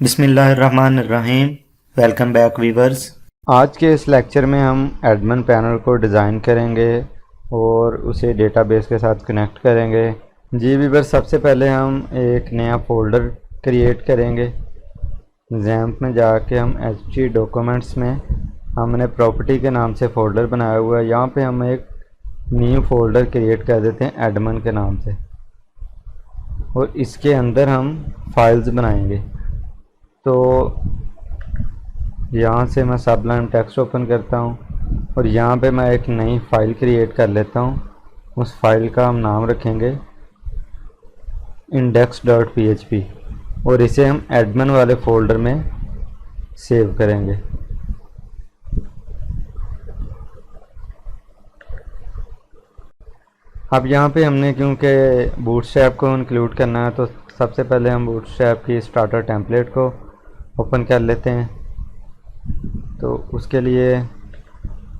बिस्मिल्लाहिर्रहमानिर्रहीम। Welcome back viewers. आज के इस लेक्चर में हम एडमिन पैनल को डिज़ाइन करेंगे और उसे डेटाबेस के साथ कनेक्ट करेंगे। जी वीवर्स, सबसे पहले हम एक नया फ़ोल्डर क्रिएट करेंगे। जैम्प में जाके हम एचटी डॉक्यूमेंट्स में हमने प्रॉपर्टी के नाम से फ़ोल्डर बनाया हुआ है। यहाँ पे हम एक न्यू फ़ोल्डर क्रिएट कर देते हैं एडमिन के नाम से, और इसके अंदर हम फाइल्स बनाएंगे। तो यहाँ से मैं सबलाइम टेक्स्ट ओपन करता हूँ और यहाँ पे मैं एक नई फ़ाइल क्रिएट कर लेता हूँ। उस फाइल का हम नाम रखेंगे index.php और इसे हम एडमिन वाले फ़ोल्डर में सेव करेंगे। अब यहाँ पे हमने क्योंकि बूटस्ट्रैप को इंक्लूड करना है, तो सबसे पहले हम बूटस्ट्रैप की स्टार्टर टेम्पलेट को ओपन कर लेते हैं। तो उसके लिए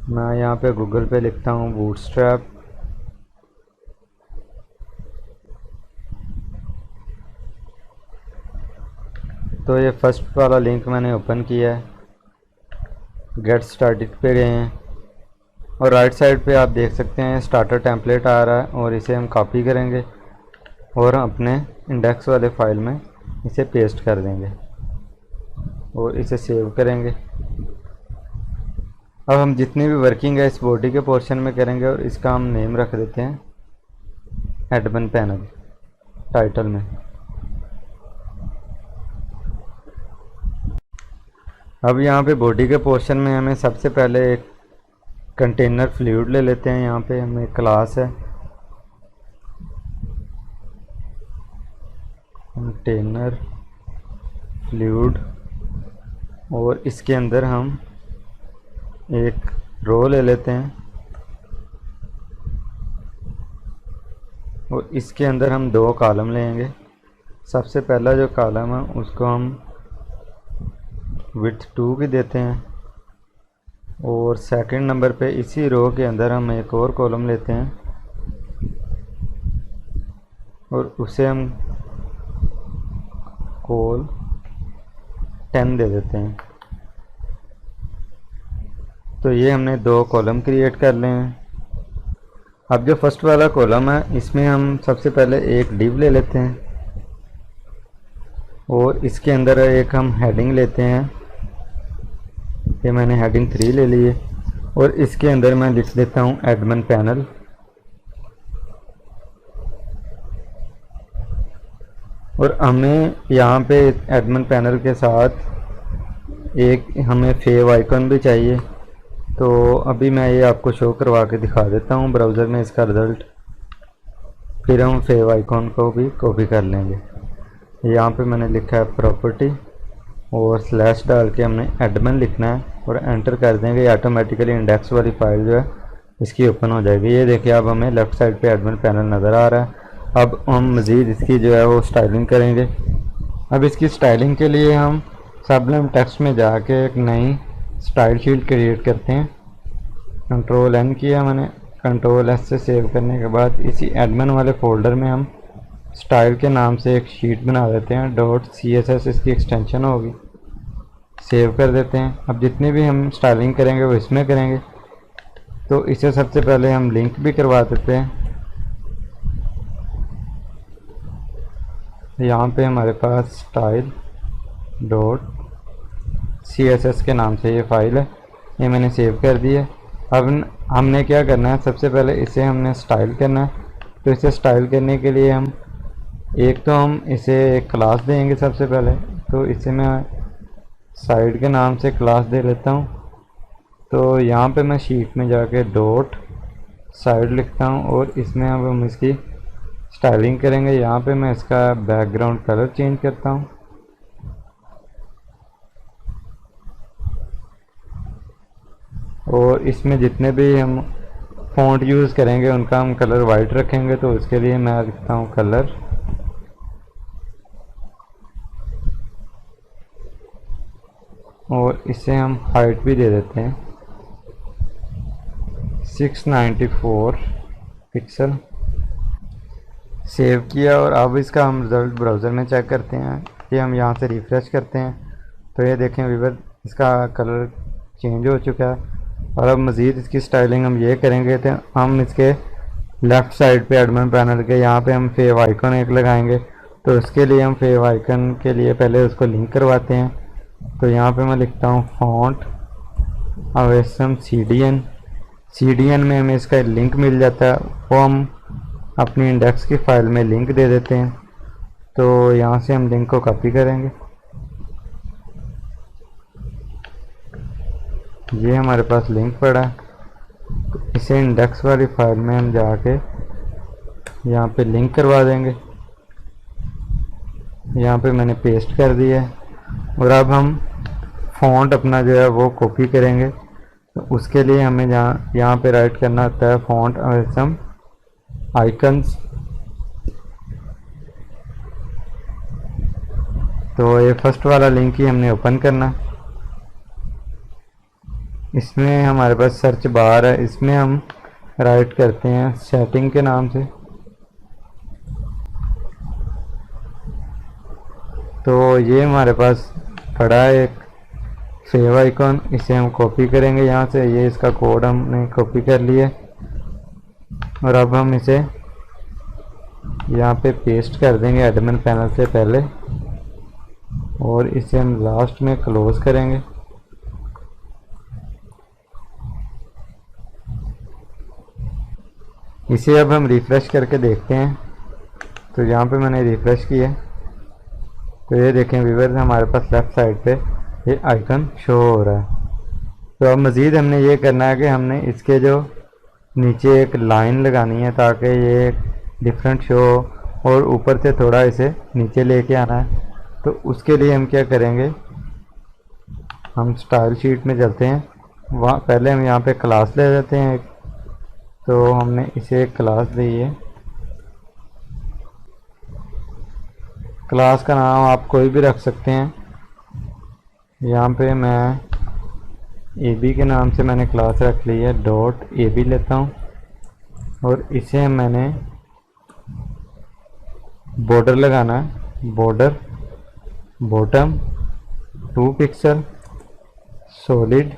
मैं यहाँ पे गूगल पे लिखता हूँ बूटस्ट्रैप। तो ये फर्स्ट वाला लिंक मैंने ओपन किया है, गेट स्टार्टेड पे गए हैं और राइट साइड पे आप देख सकते हैं स्टार्टर टेम्पलेट आ रहा है, और इसे हम कॉपी करेंगे और अपने इंडेक्स वाले फाइल में इसे पेस्ट कर देंगे और इसे सेव करेंगे। अब हम जितनी भी वर्किंग है इस बॉडी के पोर्शन में करेंगे और इसका हम नेम रख देते हैं एडमिन पैनल टाइटल में। अब यहाँ पे बॉडी के पोर्शन में हमें सबसे पहले एक कंटेनर फ्लूइड ले लेते हैं। यहाँ पे हमें क्लास है कंटेनर फ्लूइड और इसके अंदर हम एक रो ले लेते हैं और इसके अंदर हम दो कॉलम लेंगे। सबसे पहला जो कॉलम है उसको हम विड्थ 2 की देते हैं और सेकंड नंबर पे इसी रो के अंदर हम एक और कॉलम लेते हैं और उसे हम कॉल 10 दे देते हैं। तो ये हमने दो कॉलम क्रिएट कर लिए हैं। अब जो फर्स्ट वाला कॉलम है इसमें हम सबसे पहले एक डिव ले लेते हैं और इसके अंदर एक हम हेडिंग लेते हैं। ये मैंने हेडिंग 3 ले ली है और इसके अंदर मैं लिख देता हूँ एडमिन पैनल। और हमें यहाँ पे एडमिन पैनल के साथ एक हमें फेव आइकन भी चाहिए। तो अभी मैं ये आपको शो करवा के दिखा देता हूँ ब्राउज़र में इसका रिज़ल्ट, फिर हम फेव आइकन को भी कॉपी कर लेंगे। यहाँ पे मैंने लिखा है प्रॉपर्टी और स्लैश डाल के हमने एडमिन लिखना है और एंटर कर देंगे। ऑटोमेटिकली इंडेक्स वाली फाइल जो है इसकी ओपन हो जाएगी। ये देखिए अब हमें लेफ़्ट साइड पे एडमिन पैनल नज़र आ रहा है। अब हम मज़ीद इसकी जो है वो स्टाइलिंग करेंगे। अब इसकी स्टाइलिंग के लिए हम सबलाइम टेक्स्ट में जाके एक नई स्टाइल शीट क्रिएट करते हैं। कंट्रोल N किया मैंने, कंट्रोल S से सेव करने के बाद इसी एडमिन वाले फ़ोल्डर में हम स्टाइल के नाम से एक शीट बना देते हैं। .css इसकी एक्सटेंशन होगी, सेव कर देते हैं। अब जितनी भी हम स्टाइलिंग करेंगे वो इसमें करेंगे। तो इसे सबसे पहले हम लिंक भी करवा देते हैं। यहाँ पे हमारे पास स्टाइल .css के नाम से ये फाइल है, ये मैंने सेव कर दी है। अब हमने क्या करना है, सबसे पहले इसे हमने स्टाइल करना है। तो इसे स्टाइल करने के लिए हम इसे एक क्लास देंगे सबसे पहले। तो इसे मैं साइड के नाम से क्लास दे लेता हूँ। तो यहाँ पे मैं शीट में जाके डॉट साइड लिखता हूँ और इसमें अब हम इसकी स्टाइलिंग करेंगे। यहाँ पे मैं इसका बैकग्राउंड कलर चेंज करता हूँ और इसमें जितने भी हम फ़ॉन्ट यूज़ करेंगे उनका हम कलर वाइट रखेंगे। तो उसके लिए मैं लिखता हूँ कलर और इसे हम हाइट भी दे देते हैं 694 पिक्सल। सेव किया और अब इसका हम रिज़ल्ट ब्राउज़र में चेक करते हैं। के हम यहाँ से रिफ़्रेश करते हैं तो ये देखें व्यूअर इसका कलर चेंज हो चुका है। और अब मज़ीद इसकी स्टाइलिंग हम ये करेंगे तो हम इसके लेफ़्ट साइड पे एडमिन पैनल के यहाँ पे हम फेव आइकन एक लगाएंगे। तो उसके लिए हम फेव आइकन के लिए पहले उसको लिंक करवाते हैं। तो यहाँ पे मैं लिखता हूँ फॉन्ट अवेसम CDN में हमें इसका लिंक मिल जाता है, वो हम अपनी इंडेक्स की फ़ाइल में लिंक दे देते हैं। तो यहाँ से हम लिंक को कॉपी करेंगे, ये हमारे पास लिंक पड़ा है। तो इसे इंडेक्स वाली फाइल में हम जाके यहाँ पे लिंक करवा देंगे। यहाँ पे मैंने पेस्ट कर दिया है। और अब हम फ़ॉन्ट अपना जो है वो कॉपी करेंगे। तो उसके लिए हमें यहाँ पे राइट करना होता है फॉन्ट अवेसम आइकन्स। तो ये फर्स्ट वाला लिंक ही हमने ओपन करना। इसमें हमारे पास सर्च बार है, इसमें हम राइट करते हैं सेटिंग के नाम से। तो ये हमारे पास पड़ा है एक सेव आइकॉन, इसे हम कॉपी करेंगे यहाँ से। ये इसका कोड हमने कॉपी कर लिया और अब हम इसे यहाँ पे पेस्ट कर देंगे एडमिन पैनल से पहले और इसे हम लास्ट में क्लोज करेंगे। इसे अब हम रिफ़्रेश करके देखते हैं। तो यहाँ पे मैंने रिफ़्रेश किया तो ये देखें व्यूअर्स हमारे पास लेफ़्ट साइड पे ये आइकन शो हो रहा है। तो अब मज़ीद हमने ये करना है कि हमने इसके जो नीचे एक लाइन लगानी है ताकि ये डिफरेंट शो हो और ऊपर से थोड़ा इसे नीचे लेके आना है। तो उसके लिए हम क्या करेंगे, हम स्टाइल शीट में चलते हैं। वहाँ पहले हम यहाँ पे क्लास ले लेते हैं एक। तो हमने इसे एक क्लास दी है, क्लास का नाम आप कोई भी रख सकते हैं। यहाँ पे मैं AB के नाम से मैंने क्लास रख ली है, .ab लेता हूँ और इसे मैंने बॉर्डर लगाना है, border bottom 2 pixel solid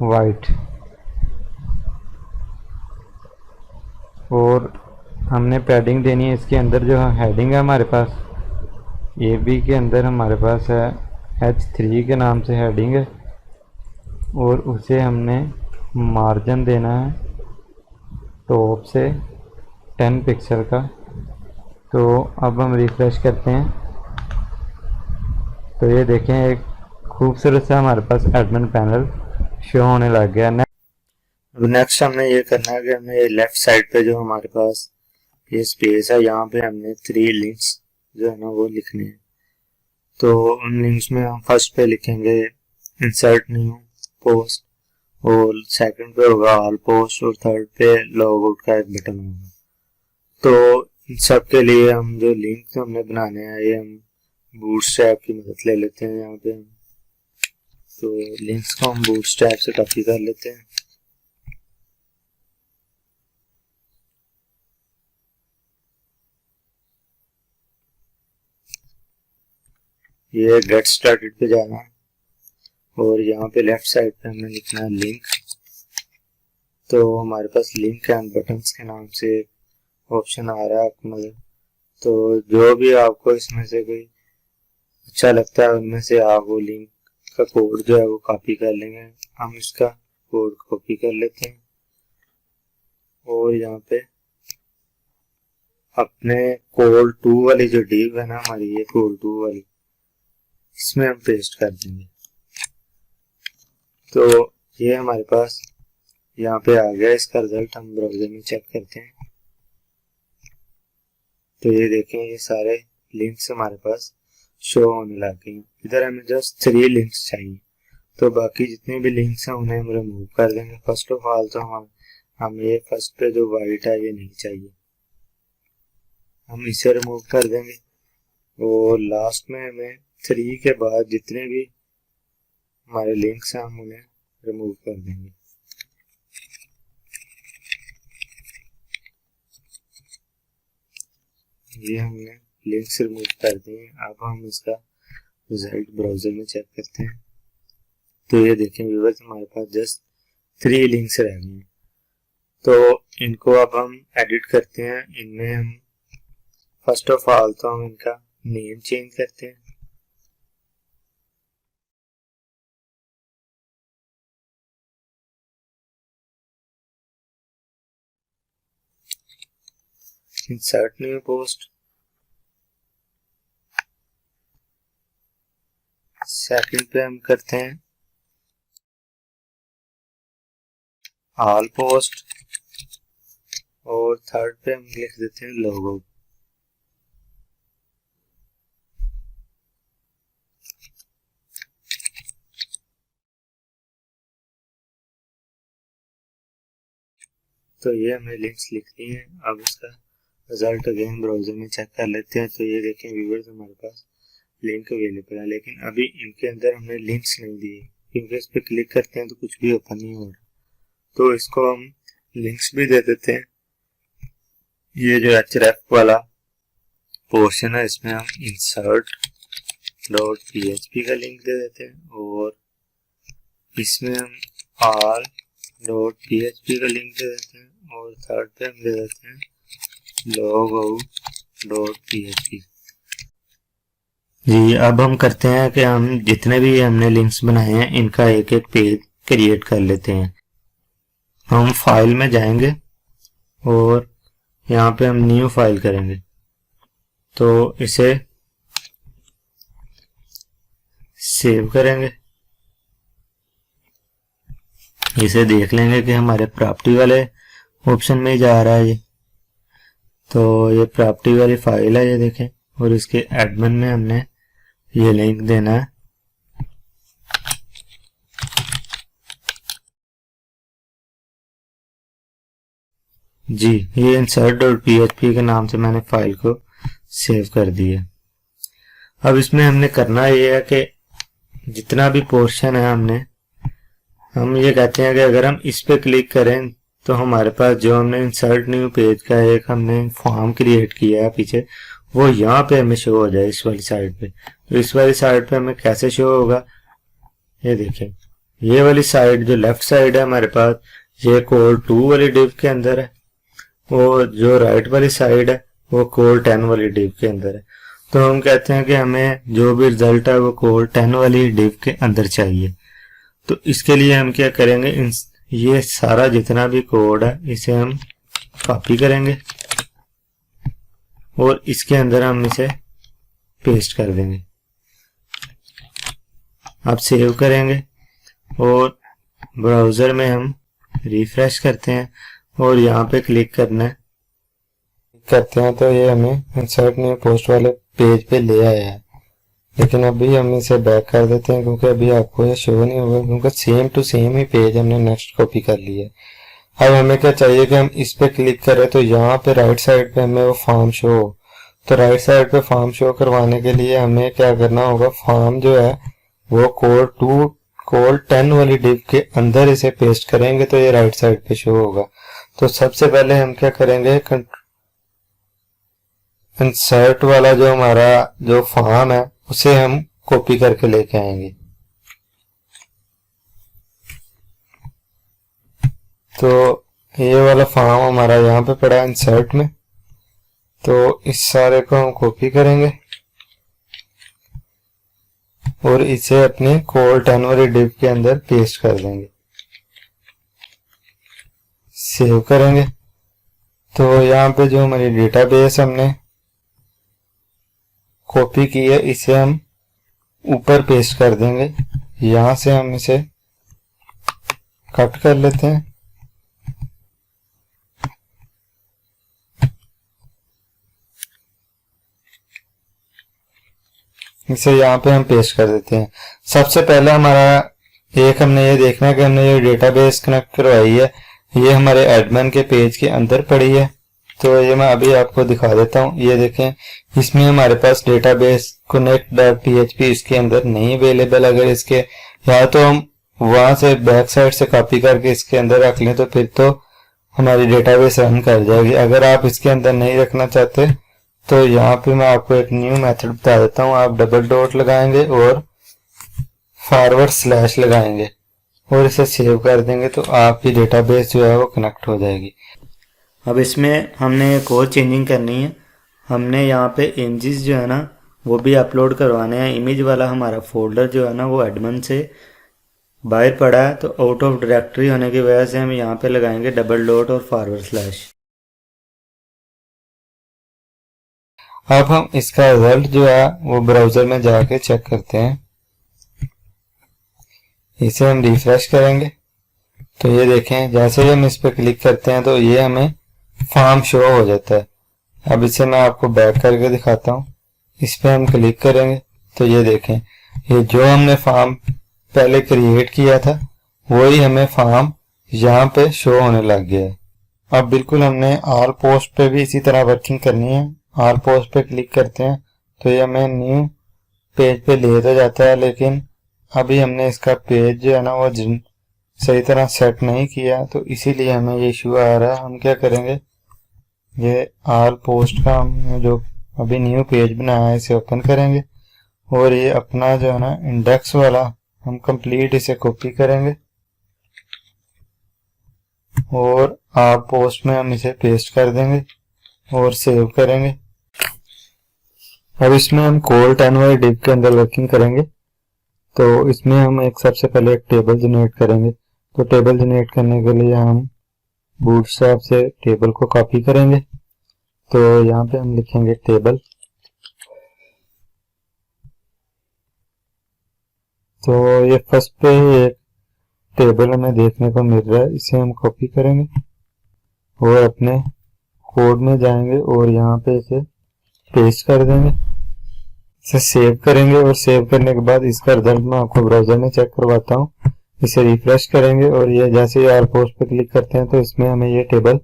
white. और हमने पैडिंग देनी है इसके अंदर। जो हेडिंग है हमारे पास AB के अंदर हमारे पास है H3 के नाम से हेडिंग है और उसे हमने मार्जिन देना है टॉप से 10 पिक्सल का। तो अब हम रिफ़्रेश करते हैं तो ये देखें एक खूबसूरत सा हमारे पास एडमिन पैनल शो होने लग गया। अब नेक्स्ट हमने ये करना है कि हमें लेफ़्ट साइड पे जो हमारे पास ये स्पेस है यहाँ पे हमने 3 लिंक्स जो है ना वो लिखने हैं। तो उन लिंक्स में हम फर्स्ट पे लिखेंगे इंसर्ट न्यू पोस्ट और सेकंड पे होगा ऑल पोस्ट और थर्ड पे लॉग आउट का एक बटन होगा। तो इन सब के लिए हम जो लिंक्स हमने बनाने हैं ये हम बूटस्ट्रैप की मदद ले लेते हैं। यहाँ पे हम तो लिंक्स को हम बूटस्ट्रैप से कॉपी कर लेते हैं। ये गेट स्टार्टेड पे जाना है और यहाँ पे लेफ्ट साइड पे हमें लिखना है लिंक। तो हमारे पास लिंक एंड बटन्स के नाम से ऑप्शन आ रहा है आपको नजर। तो जो भी आपको इसमें से कोई अच्छा लगता है उनमें से आप वो लिंक का कोड जो है वो कॉपी कर लेंगे। हम इसका कोड कॉपी कर लेते हैं और यहाँ पे अपने कोड 2 वाली जो डिव है ना हमारी, ये कोड 2 वाली, इसमें हम पेस्ट कर देंगे। तो ये हमारे पास यहाँ पे आ गया। इसका रिजल्ट हम ब्राउज़र में चेक करते हैं। तो ये देखें ये सारे लिंक्स हमारे पास शो होने लग गए। इधर हमें जस्ट 3 लिंक्स चाहिए। तो बाकी जितने भी लिंक्स हैं उन्हें हम रिमूव कर देंगे। फर्स्ट ऑफ ऑल तो हम ये फर्स्ट पे जो वाइट है ये नहीं चाहिए, हम इसे रिमूव कर देंगे। और लास्ट में हमें 3 के बाद जितने भी हमारे लिंक्स हैं हम उन्हें रिमूव कर देंगे। ये हमने लिंक्स रिमूव कर दिए। अब हम इसका रिजल्ट ब्राउजर में चेक करते हैं। तो ये देखें व्यूअर्स, हमारे पास जस्ट 3 लिंक्स रह गए हैं। तो इनको अब हम एडिट करते हैं। इनमें हम फर्स्ट ऑफ ऑल तो हम इनका नेम चेंज करते हैं। Insert new post. सेकंड पे हम करते हैं ऑल पोस्ट और थर्ड पे हम लिख देते हैं लोगो। तो ये हमने लिंक्स लिख दी हैं। अब इसका रिजल्ट अगेन ब्राउजर में चेक कर लेते हैं। तो ये देखें व्यूअर्स, हमारे पास लिंक अवेलेबल है, लेकिन अभी इनके अंदर हमने लिंक्स नहीं दिए क्योंकि इस पर क्लिक करते हैं तो कुछ भी ओपन नहीं हो रहा। तो इसको हम लिंक्स भी दे देते हैं। ये जो href वाला पोर्शन है इसमें हम insert.php का लिंक दे देते हैं और इसमें हम all.php का लिंक दे देते हैं और थर्ड पे हम दे देते हैं logout.php। जी, अब हम करते हैं कि हम जितने भी हमने लिंक्स बनाए हैं इनका एक एक पेज क्रिएट कर लेते हैं। हम फाइल में जाएंगे और यहाँ पे हम न्यू फाइल करेंगे। तो इसे सेव करेंगे। इसे देख लेंगे कि हमारे प्रॉपर्टी वाले ऑप्शन में जा रहा है ये। तो ये प्रॉपर्टी वाली फाइल है, ये देखें, और इसके एडमिन में हमने ये लिंक देना है। जी, ये insert.php के नाम से मैंने फाइल को सेव कर दिया। अब इसमें हमने करना ये है कि जितना भी पोर्शन है हम ये कहते हैं कि अगर हम इस पे क्लिक करें तो हमारे पास जो हमने इंसर्ट न्यू पेज का एक हमने फॉर्म क्रिएट किया है पीछे, वो यहाँ पे हमें शो हो जाए इस वाली साइड पे। तो इस वाली साइड पे हमें कैसे शो होगा, ये देखें, ये वाली साइड जो लेफ्ट साइड है हमारे पास, ये कोड 2 वाली डिव के अंदर है और जो राइट वाली साइड है वो कोड 10 वाली डिव के अंदर है। तो हम कहते हैं कि हमें जो भी रिजल्ट है वो कोड 10 वाली डिव के अंदर चाहिए। तो इसके लिए हम क्या करेंगे, ये सारा जितना भी कोड है इसे हम कॉपी करेंगे और इसके अंदर हम इसे पेस्ट कर देंगे। अब सेव करेंगे और ब्राउजर में हम रिफ्रेश करते हैं और यहाँ पे क्लिक करते हैं तो ये हमें इंसर्ट न्यू पोस्ट वाले पेज पे ले आया है। लेकिन अभी हम इसे बैक कर देते हैं क्योंकि अभी आपको ये शो नहीं होगा, क्योंकि सेम टू सेम ही पेज हमने नेक्स्ट कॉपी कर लिया है। अब हमें क्या चाहिए कि हम इस पे क्लिक करें तो यहाँ पे राइट साइड पे हमें वो फॉर्म शो हो। तो राइट साइड पे फॉर्म शो करवाने के लिए हमें क्या करना होगा, फॉर्म जो है वो कोड 10 वाली डिव के अंदर इसे पेस्ट करेंगे तो ये राइट साइड पे शो होगा। तो सबसे पहले हम क्या करेंगे, इंसर्ट वाला जो हमारा जो फॉर्म है उसे हम कॉपी करके लेके आएंगे। तो ये वाला फॉर्म हमारा यहाँ पे पड़ा है इंसर्ट में, तो इस सारे को हम कॉपी करेंगे और इसे अपने कोड 10 वाली डिव के अंदर पेस्ट कर देंगे। सेव करेंगे तो यहाँ पे जो हमारी डेटाबेस हमने कॉपी की है इसे हम ऊपर पेस्ट कर देंगे। यहाँ से हम इसे कट कर लेते हैं। इसे यहाँ पे हम पेस्ट कर देते हैं। सबसे पहले हमारा हमने ये देखना है कि हमने ये डेटाबेस कनेक्ट करवाई है, ये हमारे एडमिन के पेज के अंदर पड़ी है। तो ये मैं अभी आपको दिखा देता हूँ। ये देखें, इसमें हमारे पास डेटाबेस connect.php इसके अंदर नहीं अवेलेबल। अगर इसके या तो हम वहां से बैक साइड से कॉपी करके इसके अंदर रख लें तो फिर तो हमारी डेटाबेस रन कर जाएगी। अगर आप इसके अंदर नहीं रखना चाहते तो यहाँ पे मैं आपको एक न्यू मेथड बता देता हूँ। आप डबल डॉट लगाएंगे और फॉरवर्ड स्लैश लगाएंगे और इसे सेव कर देंगे तो आपकी डेटाबेस जो है वो कनेक्ट हो जाएगी। अब इसमें हमने एक और चेंजिंग करनी है। हमने यहाँ पे इमेजेस जो है ना वो भी अपलोड करवाने हैं। इमेज वाला हमारा फोल्डर जो है ना वो एडमिन से बाहर पड़ा है, तो आउट ऑफ डायरेक्टरी होने की वजह से हम यहाँ पे लगाएंगे डबल डॉट और फॉरवर्ड स्लैश। अब हम इसका रिजल्ट जो है वो ब्राउजर में जाके चेक करते हैं। इसे हम रिफ्रेश करेंगे तो ये देखें, जैसे ही हम इस पर क्लिक करते हैं तो ये हमें फॉर्म शो हो जाता है। अब इसे मैं आपको बैक करके दिखाता हूँ। इस पर हम क्लिक करेंगे तो ये देखें, ये जो हमने फॉर्म पहले क्रिएट किया था वही हमें फॉर्म यहाँ पे शो होने लग गया है। अब बिल्कुल हमने ऑल पोस्ट पे भी इसी तरह वर्किंग करनी है। ऑल पोस्ट पे क्लिक करते हैं तो ये हमें न्यू पेज पे ले तो जाता है, लेकिन अभी हमने इसका पेज जो है ना वो सही तरह सेट नहीं किया, तो इसीलिए हमें ये इशू आ रहा है। हम क्या करेंगे, ये ऑल पोस्ट का हम जो अभी न्यू पेज बनाया है इसे ओपन करेंगे और ये अपना जो है ना इंडेक्स वाला हम कंप्लीट इसे कॉपी करेंगे और ऑल पोस्ट में हम इसे पेस्ट कर देंगे और सेव करेंगे। अब इसमें हम कोल 10y div के अंदर वर्किंग करेंगे, तो इसमें हम एक सबसे पहले एक टेबल जनरेट करेंगे। तो टेबल जनरेट करने के लिए हम बूटस्ट्रैप से टेबल को कॉपी करेंगे। तो यहाँ पे हम लिखेंगे टेबल। तो ये फर्स्ट पे एक टेबल हमें देखने को मिल रहा है, इसे हम कॉपी करेंगे और अपने कोड में जाएंगे और यहाँ पे इसे पेस्ट कर देंगे। इसे सेव करेंगे और सेव करने के बाद इसका रिजल्ट मैं आपको ब्राउजर में चेक करवाता हूँ। इसे रिफ्रेश करेंगे और ये जैसे ही ऑल पोस्ट पे क्लिक करते हैं तो इसमें हमें ये टेबल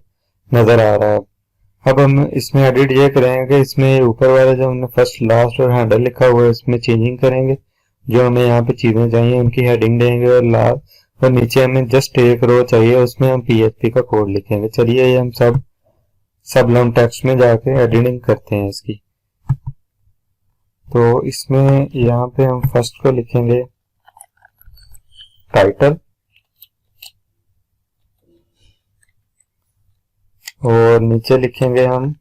नजर आ रहा है। अब हम इसमें एडिट ये करेंगे कि इसमें ऊपर वाला जो हमने फर्स्ट लास्ट और हैंडल लिखा हुआ है इसमें चेंजिंग करेंगे। जो हमें यहाँ पे चीजें चाहिए उनकी हेडिंग देंगे और लास्ट और नीचे हमें जस्ट एक रो चाहिए, उसमें हम PHP का कोड लिखेंगे। चलिए ये हम सब हम टेक्स्ट में जाके एडिटिंग करते हैं इसकी। तो इसमें यहाँ पे हम फर्स्ट को लिखेंगे टाइटल और नीचे लिखेंगे हम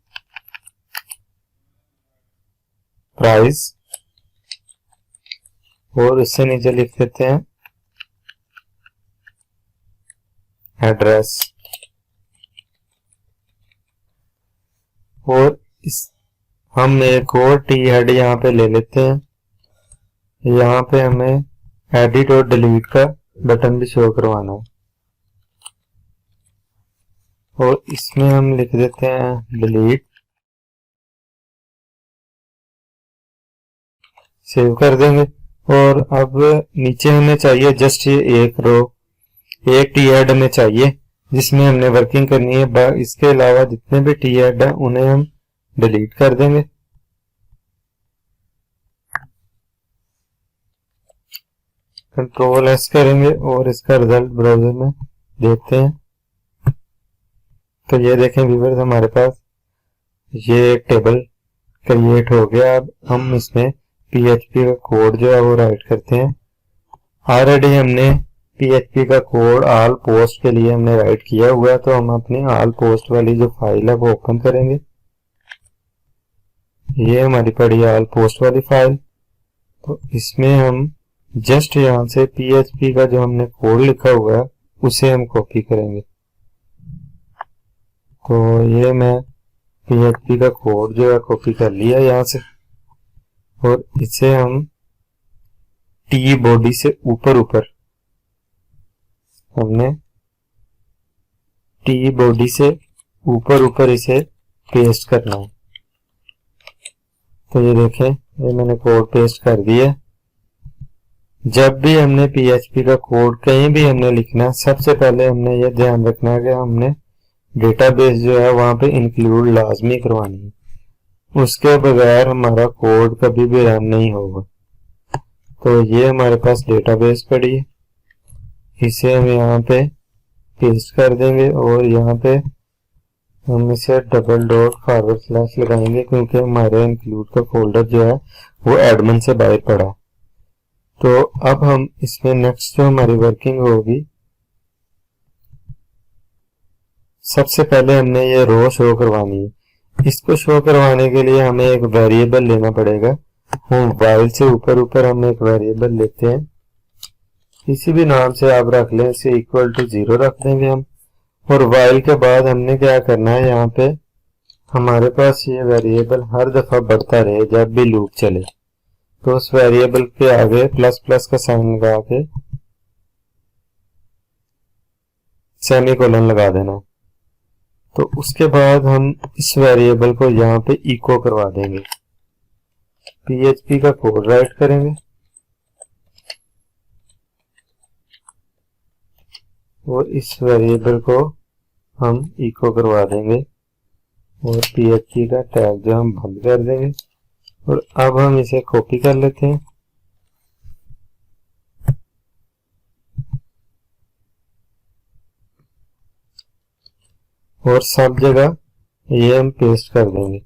प्राइस और इससे नीचे लिख देते हैं एड्रेस। और हम एक और टी हेड यहाँ पे ले लेते हैं। यहाँ पे हमें एडिट और डिलीट का बटन भी शो करवाना है और इसमें हम लिख देते हैं डिलीट। सेव कर देंगे और अब नीचे हमें चाहिए जस्ट ये एक रो, एक टी हेड हमें चाहिए जिसमें हमने वर्किंग करनी है। इसके अलावा जितने भी टी हेड है उन्हें हम डिलीट कर देंगे। कंट्रोल एस करेंगे और इसका रिजल्ट ब्राउजर में देखते हैं। तो ये देखें व्यूअर्स, हमारे पास ये टेबल क्रिएट हो गया। अब हम इसमें PHP का कोड जो है वो राइट करते हैं। ऑलरेडी हमने PHP का कोड ऑल पोस्ट के लिए हमने राइट किया हुआ है, तो हम अपनी ऑल पोस्ट वाली जो फाइल है वो ओपन करेंगे। ये हमारी पड़ी है ऑल पोस्ट वाली फाइल। तो इसमें हम जस्ट यहाँ से PHP का जो हमने कोड लिखा हुआ है उसे हम कॉपी करेंगे। तो ये मैं PHP का कोड जो है कॉपी कर लिया यहाँ से और इसे हम टी बॉडी से ऊपर हमने टी बॉडी से ऊपर इसे पेस्ट करना है। तो ये देखें, ये मैंने कोड पेस्ट कर दिया। जब भी हमने PHP का कोड कहीं भी हमने लिखना है, सबसे पहले हमने ये ध्यान रखना है कि हमने डेटाबेस जो है वहां पे इंक्लूड लाजमी करवानी है, उसके बगैर हमारा कोड कभी भी रन नहीं होगा। तो ये हमारे पास डेटाबेस पड़ी है, इसे हम यहाँ पे पेस्ट कर देंगे और यहाँ पे हम इसे डबल डॉट फॉरवर्ड स्लैश लगाएंगे क्योंकि हमारे इंक्लूड का फोल्डर जो है वो एडमिन से बाहर पड़ा है। तो अब हम इसमें नेक्स्ट जो हमारी वर्किंग होगी, सबसे पहले हमने ये रो शो करवानी है। इसको शो करवाने के लिए हमें एक वेरिएबल लेना पड़ेगा। हम वाइल से ऊपर ऊपर हम एक वेरिएबल लेते हैं, किसी भी नाम से आप रख लें, इसे इक्वल टू 0 रख देंगे हम। और वाइल के बाद हमने क्या करना है, यहाँ पे हमारे पास ये वेरिएबल हर दफा बढ़ता रहे जब भी लूप चले, तो उस वेरिएबल के आगे प्लस प्लस का साइन लगा के सेमीकोलन लगा देना। तो उसके बाद हम इस वेरिएबल को यहाँ पे इको करवा देंगे, PHP का कोड राइट करेंगे और इस वेरिएबल को हम इको करवा देंगे और PHP का टैग जो हम बंद कर देंगे। और अब हम इसे कॉपी कर लेते हैं और सब जगह ये हम पेस्ट कर देंगे।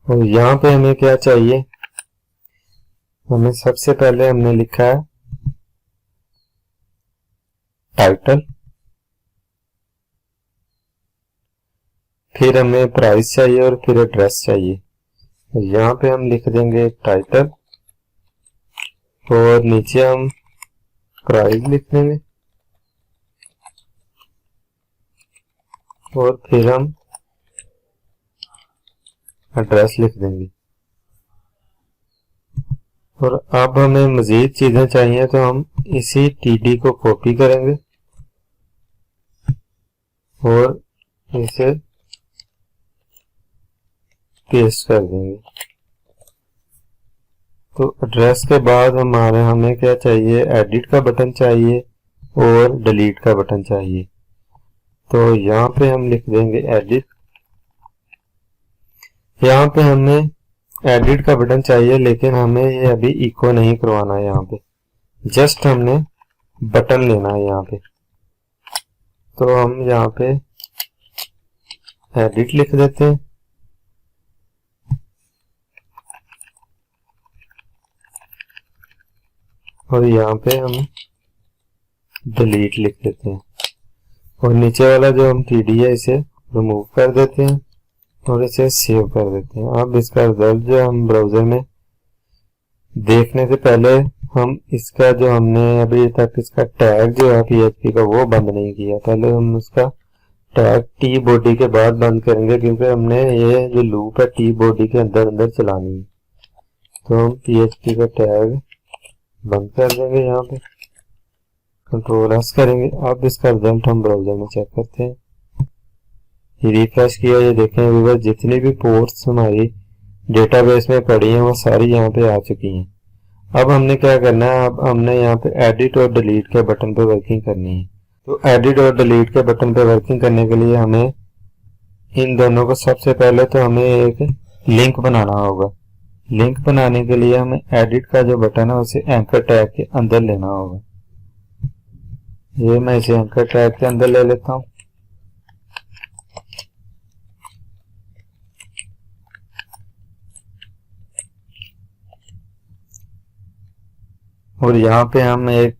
और यहाँ पे हमें क्या चाहिए, हमें सबसे पहले हमने लिखा है टाइटल, फिर हमें प्राइस चाहिए और फिर एड्रेस चाहिए। तो यहाँ पे हम लिख देंगे टाइटल और नीचे हम प्राइस लिख देंगे और फिर हम एड्रेस लिख देंगे। और अब हमें मजीद चीजें चाहिए तो हम इसी TD को कॉपी करेंगे और इसे पेस्ट कर देंगे। तो एड्रेस के बाद हमें क्या चाहिए, एडिट का बटन चाहिए और डिलीट का बटन चाहिए। तो यहाँ पे हम लिख देंगे एडिट। यहाँ पे हमें एडिट का बटन चाहिए लेकिन हमें ये अभी इको नहीं करवाना है, यहाँ पे जस्ट हमने बटन लेना है यहाँ पे। तो हम यहाँ पे एडिट लिख देते हैं और यहाँ पे हम डिलीट लिख देते हैं और नीचे वाला जो हम TD है इसे रिमूव कर देते हैं और इसे सेव कर देते हैं। अब इसका रिजल्ट जो हम ब्राउजर में देखने से पहले हम इसका जो हमने अभी तक इसका टैग जो है PHP का वो बंद नहीं किया, पहले हम उसका टैग T बॉडी के बाद बंद करेंगे क्योंकि हमने ये जो लूप है T बॉडी के अंदर अंदर चलानी है। तो हम PHP का टैग बंद कर देंगे, यहाँ पे कंट्रोल S करेंगे। अब इसका रिजल्ट हम ब्राउजर में चेक करते हैं। ये रिफ्रेश किया, ये देखें व्यूअर जितनी भी पोर्ट्स हमारी डेटाबेस में पड़ी हैं वो सारी यहाँ पे आ चुकी हैं। अब हमने क्या करना है, अब हमने यहाँ पे एडिट और डिलीट के बटन पे वर्किंग करनी है। तो एडिट और डिलीट के बटन पे वर्किंग करने के लिए हमें इन दोनों को सबसे पहले तो हमें एक लिंक बनाना होगा। लिंक बनाने के लिए हमें एडिट का जो बटन है उसे एंकर टैग के अंदर लेना होगा। ये मैं इसे एंकर टैग के अंदर ले लेता हूँ और यहाँ पे हम एक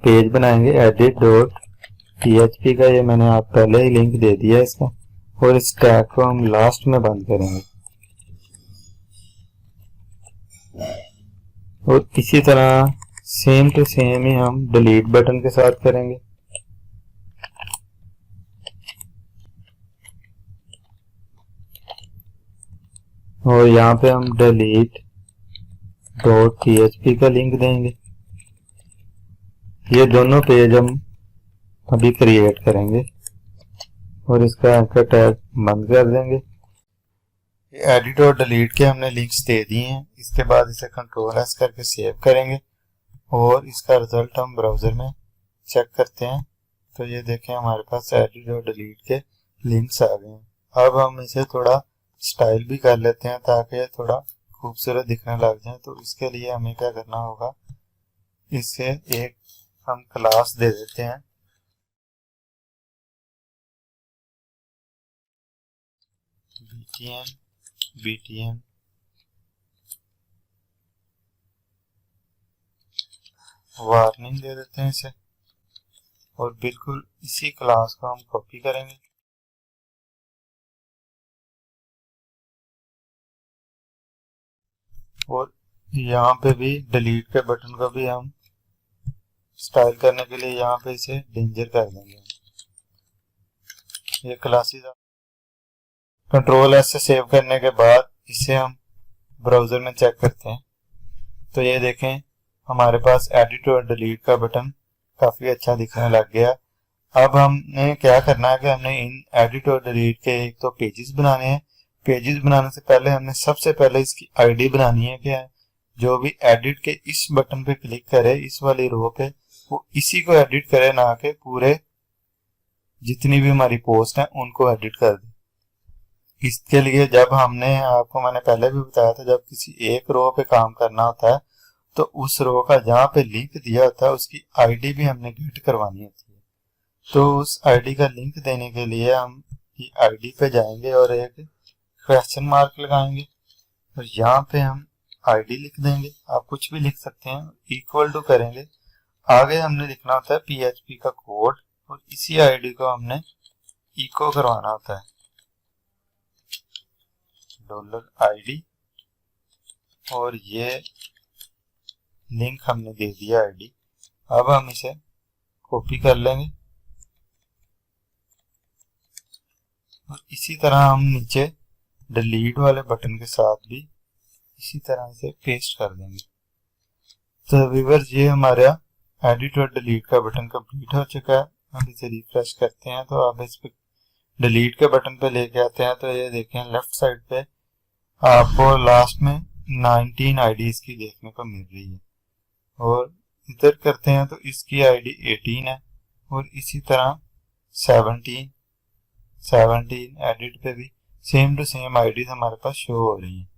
पेज बनाएंगे edit.php का। ये मैंने आप पहले ही लिंक दे दिया इसका और इस टैग को हम लास्ट में बंद करेंगे और इसी तरह सेम टू सेम ही हम डिलीट बटन के साथ करेंगे। और यहाँ पे हम delete.php का लिंक देंगे। ये दोनों पेज हम अभी क्रिएट करेंगे और इसका एंकर टैग बंद कर देंगे। ये एडिट और डिलीट के हमने लिंक्स दे दिए हैं। इसके बाद इसे कंट्रोल S करके सेव करेंगे और इसका रिजल्ट हम ब्राउजर में चेक करते हैं। तो ये देखें हमारे पास एडिट और डिलीट के लिंक्स आ गए हैं। अब हम इसे थोड़ा स्टाइल भी कर लेते हैं ताकि ये थोड़ा खूबसूरत दिखने लग जाए। तो इसके लिए हमें क्या करना होगा, इससे एक हम क्लास दे देते हैं, BTN वार्निंग दे देते हैं इसे, और बिल्कुल इसी क्लास को हम कॉपी करेंगे और यहाँ पे भी डिलीट के बटन को भी हम स्टाइल करने के लिए यहाँ पे इसे डेंजर कर देंगे। ये क्लासेस कंट्रोल एस से सेव करने के बाद इसे हम ब्राउजर में चेक करते हैं, तो ये देखें हमारे पास एडिट और डिलीट का बटन काफी अच्छा दिखने लग गया। अब हमने क्या करना है कि हमने इन एडिट और डिलीट के एक तो पेजेस बनाने हैं। पेजेस बनाने से पहले हमने सबसे पहले इसकी आईडी बनानी है कि जो भी एडिट के इस बटन पे क्लिक करे इस वाली रो पे, वो इसी को एडिट करे, ना कि पूरे जितनी भी हमारी पोस्ट है उनको एडिट कर दे। इसके लिए जब हमने आपको मैंने पहले भी बताया था, जब किसी एक रो पे काम करना होता है तो उस रो का जहाँ पे लिंक दिया होता है उसकी आईडी भी हमने गेट करवानी होती है। तो उस आईडी का लिंक देने के लिए हम आईडी पे जाएंगे और एक क्वेश्चन मार्क लगाएंगे और यहाँ पे हम आईडी लिख देंगे। आप कुछ भी लिख सकते हैं, इक्वल टू करेंगे। आगे हमने लिखना होता है PHP का कोड और इसी आईडी को हमने इको करवाना होता है, $ID, और ये लिंक हमने दे दिया आईडी। अब हम इसे कॉपी कर लेंगे और इसी तरह हम नीचे डिलीट वाले बटन के साथ भी इसी तरह से पेस्ट कर देंगे। तो व्यूअर्स, ये हमारा एडिट और डिलीट का बटन कंप्लीट हो चुका है। हम इसे रिफ्रेश करते हैं तो आप इस पे डिलीट के बटन पे लेके आते हैं तो ये देखें लेफ्ट साइड पे आपको लास्ट में 19 आईडीज की देखने को मिल रही है, और इधर करते हैं तो इसकी आईडी 18 है और इसी तरह 17 एडिट पे भी सेम टू सेम आईडीज हमारे पास शो हो रही हैं।